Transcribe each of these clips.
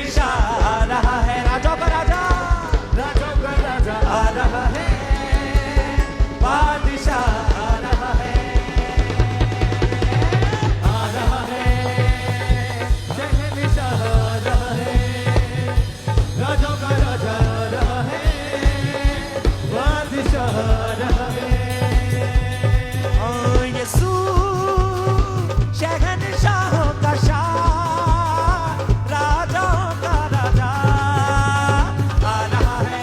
शहंशाह आ रहा है, राजा का राजा, राजा का राजा आ रहा है, बादशाह आ रहा है, शहंशाह आ रहा है, राजा का राजा आ रहा है, बादशाह आ रहा है। यीशु शहंशाहों का शाह, राजाओं का राजा आ रहा है,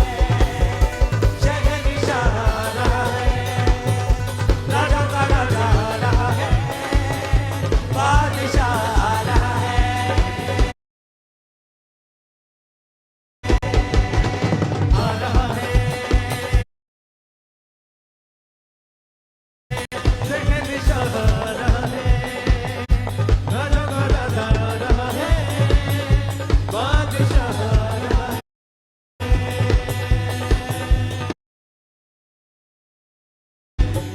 शहंशाह आ रहा है, राजा का राजा आ रहा है, बादशाह आ रहा है, आ रहा है, शहंशाह आ रहा है, राजा का राजा आ रहा है, बादशाह आ रहा है।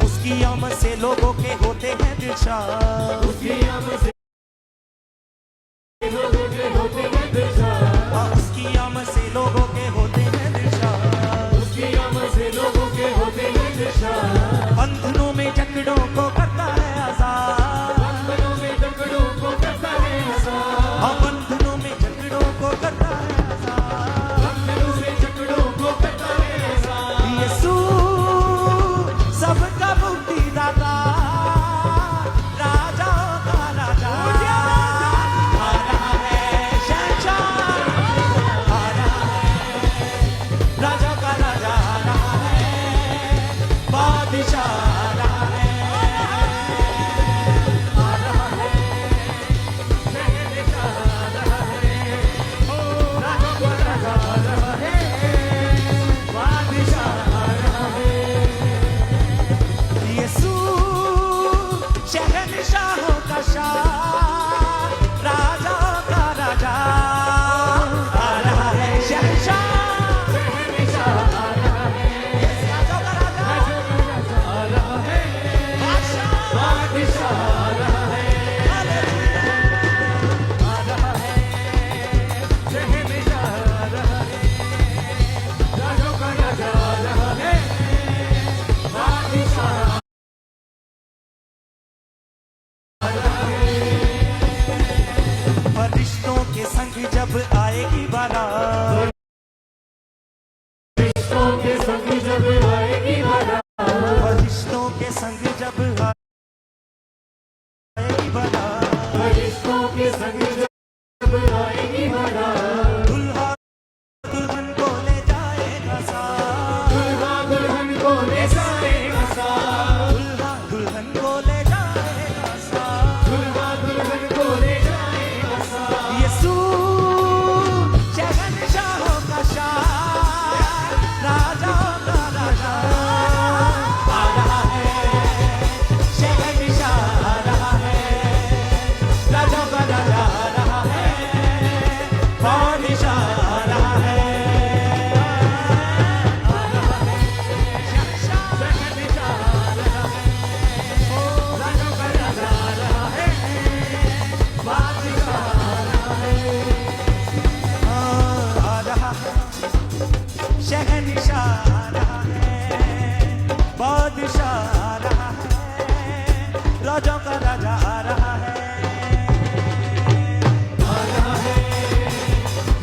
उसकी आमद से लोगों के होते हैं दिलशाद, उसकी आमद से लोगों के होते हैं दिलशाद, उसकी आमद से लोगों के होते हैं दिलशाद, उसकी आमद से लोगों के होते हैं दिलशाद। बंधनों में जकड़ों को करता है आजाद, बंधनों में जकड़ों को करता है आजाद, बंधनों में जकड़ों को करता है आजाद, बंधनों में जकड़ों को करता है आजाद। यीशु सबका मुक्तिदाता, राजाओं का राजा आ रहा है, शहंशाह आ रहा है, राजा का राजा आ रहा है, बादशाह आ रहा है, आ रहा है, शहंशाह आ रहा है, राजा का राजा आ रहा है, बादशाह आ रहा है। यीशु शहंशाहों का शाह, राजाओं का राजा आ रहा है, शहंशाह आ रहा है, राजा का राजा आ रहा है, बादशाह आ रहा है, आ रहा है, शहंशाह आ रहा है, राजा का राजा आ रहा है, बादशाह फरिश्तों के संग जब आएगी बारात, फरिश्तों के संग जब आएगी बारात, फरिश्तों के संग जब आएगी बारात, फरिश्तों के संग जब आएगी बारात, दुल्हा दुल्हन को ले जाएगा साथ, दुल्हा दुल्हन को ले जाएगा साथ, दुल्हा दुल्हन को ले जाएगा साथ, दुल्हा दुल्हन को ले जाएगा साथ। यीशु शहंशाहों का शाह, राजाओं का राजा आ रहा है, शहंशाह आ रहा है, राजा का राजा आ रहा है, बादशाह आ रहा है, आ रहा है, शहंशाह आ रहा है, राजा का राजा आ रहा है, बादशाह आ रहा है, आ रहा है, शहंशाह आ रहा है, बादशाह आ रहा है, राजा का राजा आ रहा है, आ रहा है,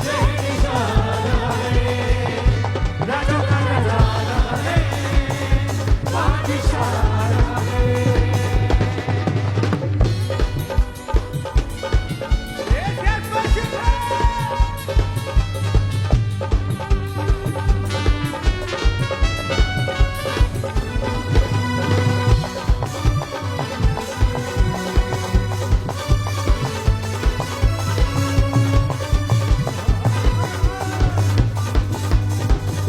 शहंशाह आ रहा है, राजा का राजा आ रहा है, बादशाह आ रहा है।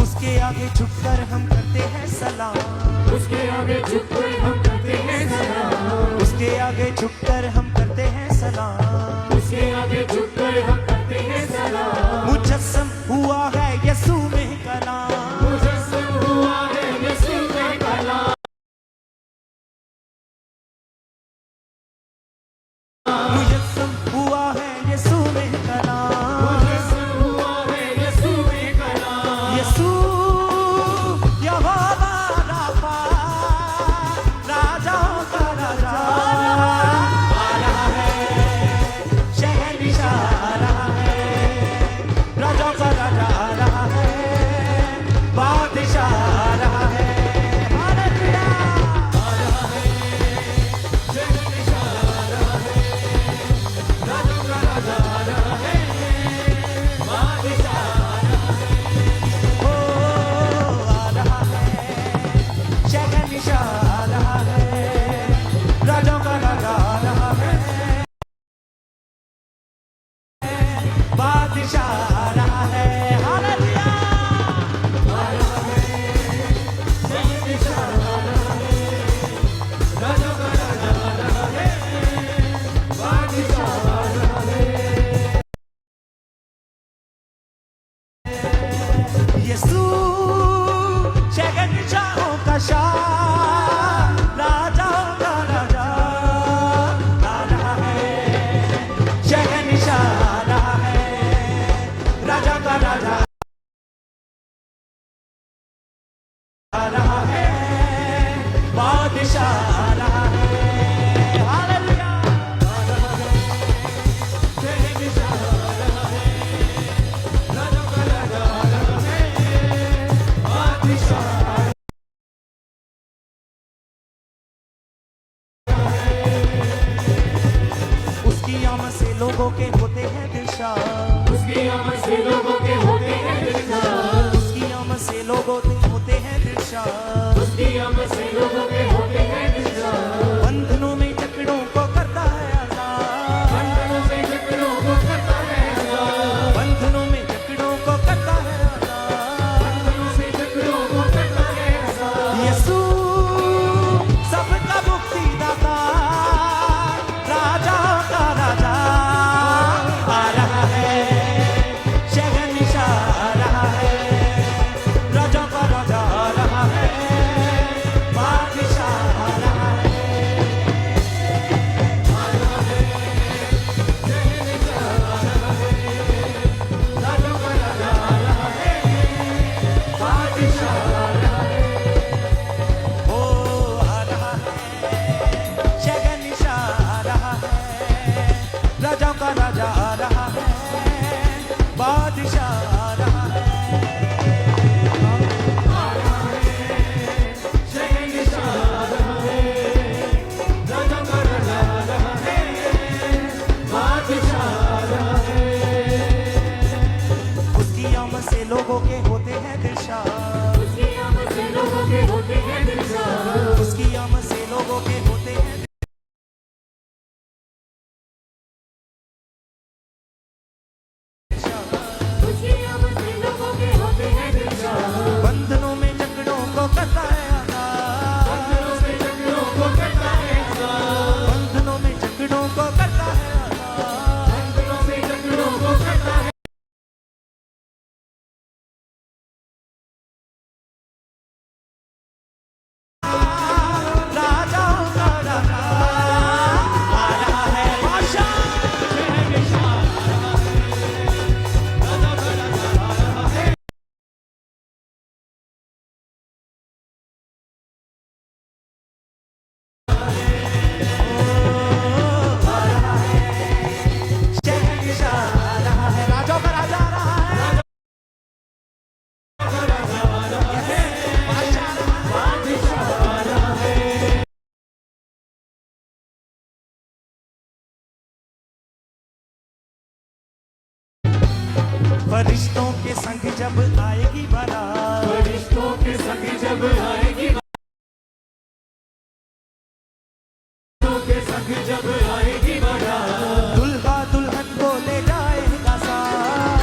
उसके आगे झुककर हम करते हैं सलाम, उसके आगे झुककर हम करते हैं सलाम, उसके आगे झुककर हम करते हैं सलाम, उसके आगे झुककर हम करते हैं सलाम। मुजस्सम हुआ है यीशु में कलाम, मुजस्सम हुआ है यीशु में कलाम, मुजस्सम हुआ है यीशु में कलाम, मुजस्सम बादशाह आ रहा है, हालेलुया। यीशु शहंशाहों का शाह, राजाओं का राजा आ रहा है, शहंशाह आ रहा है, राजा का राजा आ रहा है, बादशाह आ रहा है, हालेलुया। शहंशाह आ रहा है, राजा का राजा आ रहा है, बादशाह उसकी आमद से लोगों के होते हैं दिलशाद, उसकी आमद से लोगों के होते हैं दिलशाद, उसकी आमद से लोगों के होते हैं दिलशाद, उसकी आमद से लोगों के होते हैं दिलशाद। बंधनों में जकड़ों को करता है आजाद, बंधनों से जकड़ों को करता है आजाद, बंधनों में जकड़ों को करता है आजाद, बंधनों से जकड़ों को करता है आजाद। यीशु सबका मुक्तिदाता, राजाओं का राजा आ रहा है, शहंशाह आ रहा है, राजा का राजा आ रहा है, बादशाह आ रहा है, राजा का राजा आ रहा है, बादशाह आ रहा है, ओ आ रहा है, शहंशाह आ रहा है, राजा का राजा आ रहा है, बादशाह आ रहा है। शहंशाह आ रहा है, राजा का राजा आ रहा है, बादशाह आ रहा है। उसकी आमद से लोगों के होते हैं दिलशाद, उसकी आमद से लोगों के होते हैं दिलशाद, उसकी आमद से लोगों के होते हैं दिलशाद, उसकी आमद से लोगों के होते हैं दिलशाद। बंधनों में जकड़ों को करता है आजाद, बंधनों से जकड़ों को करता है आजाद, बंधनों में जकड़ों को करता है आजाद, बंधनों से जकड़ों को करता है। राजाओं का राजा आ रहा है, बादशाह शहंशाह आ रहा है, राजाओं का राजा आ रहा है, बादशाह आ रहा है। फरिश्तों के संग जब आएगी बारात, फरिश्तों के संग जब आएगी, फरिश्तों के संग जब आएगी बारात, दुल्हा दुल्हन को ले जाएगा साथ,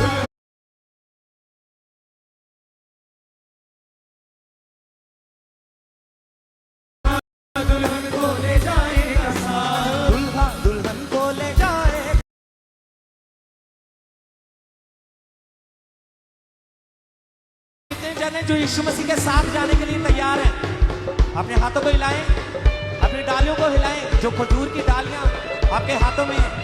दुल्हन को ले जाएगा साथ, दुल्हा दुल्हन को ले जाएगा। कितने जने जो यीशु मसीह के साथ जाने के लिए तैयार हैं, अपने हाथों को हिलाएं, अपनी डालियों को हिलाएं, जो खजूर की डालियां आपके हाथों में हैं।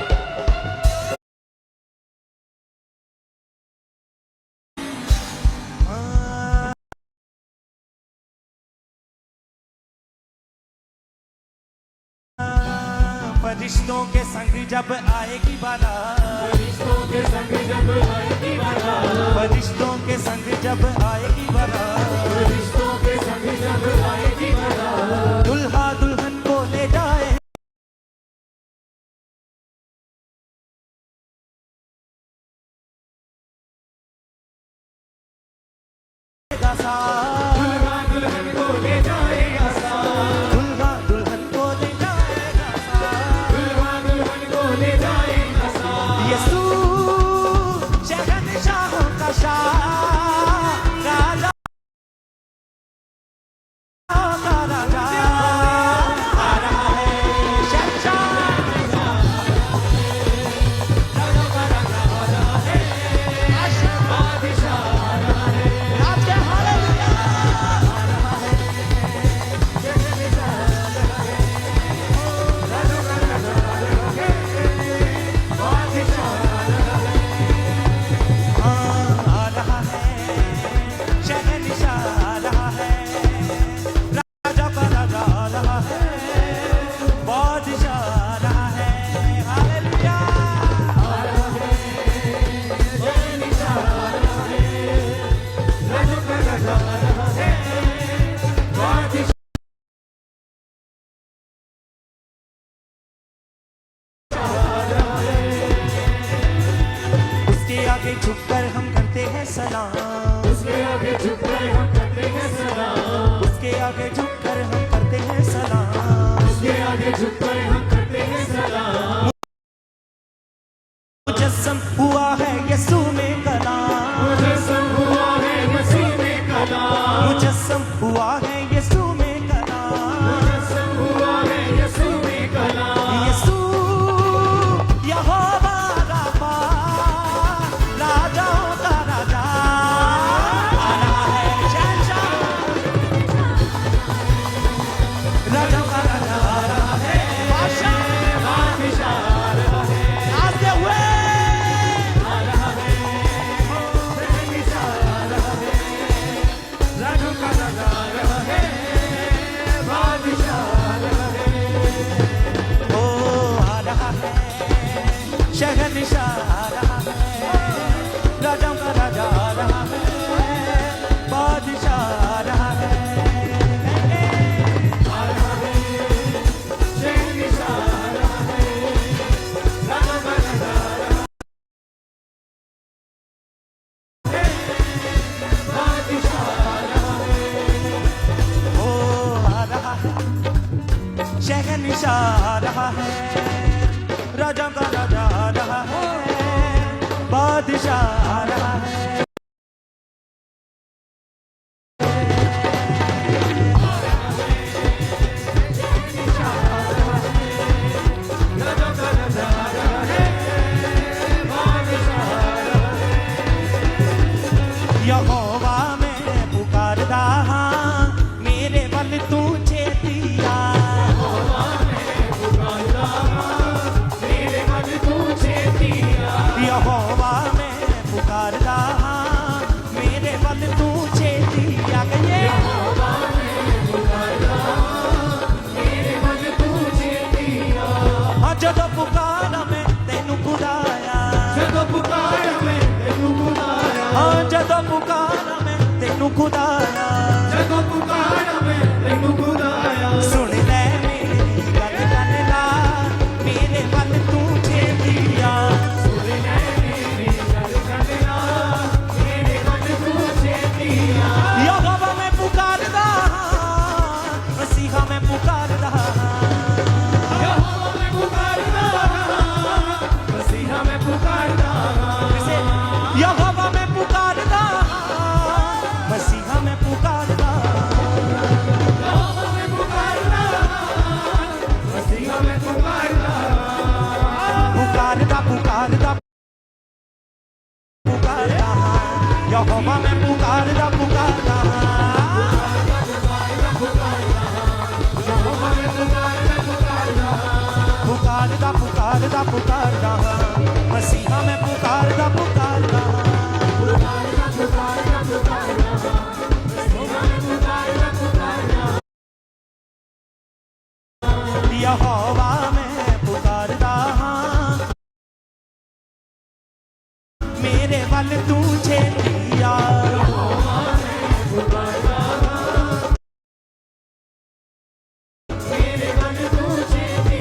फरिश्तों के संग जब आएगी बारात, फरिश्तों के संग जब आएगी बारात, फरिश्तों के संग जब आएगी बारात, फरिश्तों के संग जब आएगी बारात, दुल्हा दुल्हन को ले जाएगा साथ, दुल्हा दुल्हन को ले जाएगा साथ, दुल्हा दुल्हन को ले जाएगा साथ। दुल्हा दुल्हन को ले जाएगा साथ। यीशु आगे झुककर हम करते हैं सलाम, उसके आगे झुककर हम करते हैं सलाम, उसके आगे झुककर हम करते हैं सलाम, उसके आगे झुककर हम करते हैं सलाम। मुजस्सम हुआ है यसू में कलाम, मुजस्सम हुआ है मसीह में कलाम, मुजस्सम हुआ है यसू में कलाम, मुजस्सम हुआ है यीशु में कलाम। यसू यहोवा राफा, राजाओं का राजा आ रहा है, शहंशाह राजाओं का राजा आ रहा है, बादशाह बादशाह आ रहा है, आते हुए आ रहा है, बादशाह आ रहा है, राजों का राजा आ रहा है, बादशाह आ रहा है। ओ आ रहा है, शहंशाह आ रहा है, राजाओं का राजा आ रहा है, बादशाह आ रहा है। ओ आ रहा है, शहंशाह आ रहा है, राजा का राजा आ रहा है, बादशाह आ रहा है। यहोवा मैं पुकारदा हां, मेरे वल तू छेती आ, यहोवा मैं पुकारदा हां, मेरे वल तू छेती आ गए। हाँ जदों पुकारा मैं तेनू खुदाया, ਜਦੋਂ ਪੁਕਾਰਾਂ ਮੈਂ ਤੈਨੂੰ ਬੁਲਾਇਆ, हाँ जदों पुकारा मैं तेनू खुदाया, ਜਦੋਂ ਪੁਕਾਰਾਂ ਮੈਂ ਤੈਨੂੰ ਬੁਲਾਇਆ, सुन ले मेरी गल गल ला, मेरे वल तू छेती आ। ਸੁਣ ਲੈ ਮੇਰੀ ਗੱਲ ਕਰਨਾ, ਮੇਰੇ ਵੱਲ ਤੂੰ ਛੇਤੀ ਆ। यहोवा मैं पुकारदा हां, मसीहा मैं पुकारदा हां, ਯਹੋਵਾ ਮੈਂ ਪੁਕਾਰਦਾ ਹਾਂ, ਮਸੀਹਾ ਮੈਂ ਪੁਕਾਰਦਾ ਹਾਂ, इसे यहोवा मैं पुकारदा हां, मसीहा मैं पुकारदा हां, ਯਹੋਵਾ ਮੈਂ ਪੁਕਾਰਦਾ ਹਾਂ, ਮਸੀਹਾ ਮੈਂ ਪੁਕਾਰਦਾ ਹਾਂ। पुकारदा पुकारदा पुकारदा हां, यहोवा मैं पुकारदा पुकारदा हां, पुकारदा पुकारदा पुकारदा हां, मसीहा मैं पुकारदा पुकारदा हां। यहोवा मैं पुकारदा हां, मेरे वल तू छेती आ, यहोवा मैं पुकारदा हां, मेरे वल तू छेती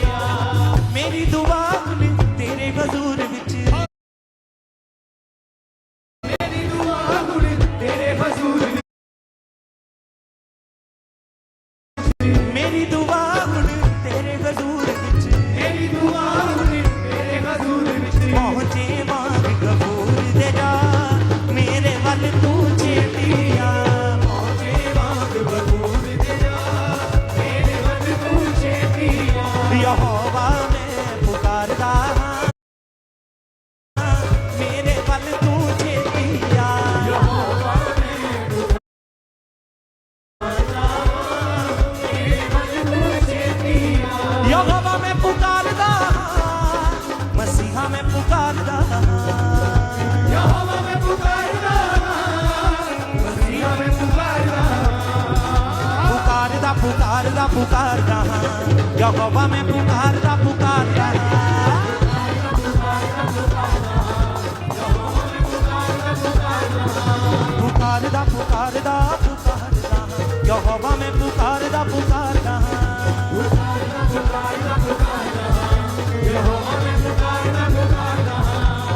आ। मेरी दुआ हुन तेरे हजूर विच, ਮੇਰੀ ਦੁਆ ਹੁਣ ਤੇਰੇ ਹਜ਼ੂਰ ਵਿੱਚ, मेरी दुआ हुन तेरे हजूर विच, ਮੇਰੀ ਦੁਆ ਹੁਣ ਤੇਰੇ ਹਜ਼ੂਰ ਵਿੱਚ, पहुंचे मांग गफूर दे जा, मेरे वल तू छेती आ। ਪਹੁੰਚੇ ਵਾਂਗ ਬਰੂਦ ਦੇ ਜਾ, ਮੇਰੇ ਵੱਲ ਤੂੰ ਛੇਤੀ ਆ। यहोवा मैं पुकारदा हां, मेरे वल तू छेती आ। यहोवा मैं पुकारदा हां, मसीहा मैं पुकारदा हां, ਯਹੋਵਾ ਮੈਂ ਪੁਕਾਰਦਾ ਹਾਂ, ਮਸੀਹਾ ਮੈਂ ਪੁਕਾਰਦਾ ਹਾਂ। पुकारदा पुकारदा पुकारदा हां, यहोवा मैं पुकारदा पुकारदा हां। पुकारदा पुकारदा यहोवा मैं पुकारदा पुकारदा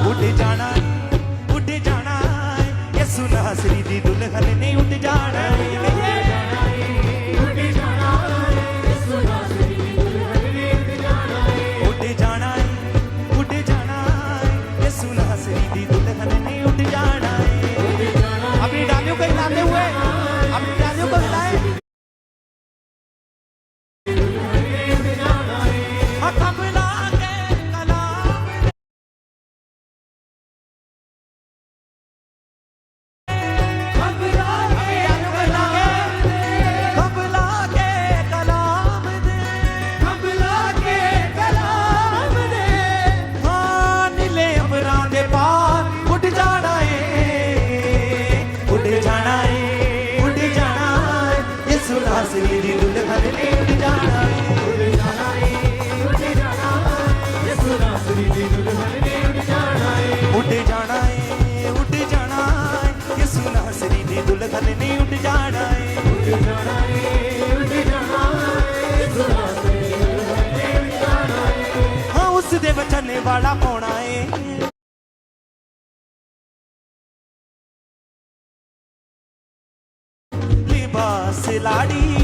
उठ जाना यसु नासरी दी दुल्हन ने उठ जाना यसु नासरी दी दुल्हन ने उठ जाना अपनी डालियों को हिलाते हुए अपनी डालियों को हिलाए नासरी दी दुल्हन ने उठ जाना यसु नासरी दी दुल्हन ने उठ जाना उठ जाना यसु नासरी दी दुल्हन ने उठ जाना हाँ उस दे वचन वाला पाना है लिबास लाड़ी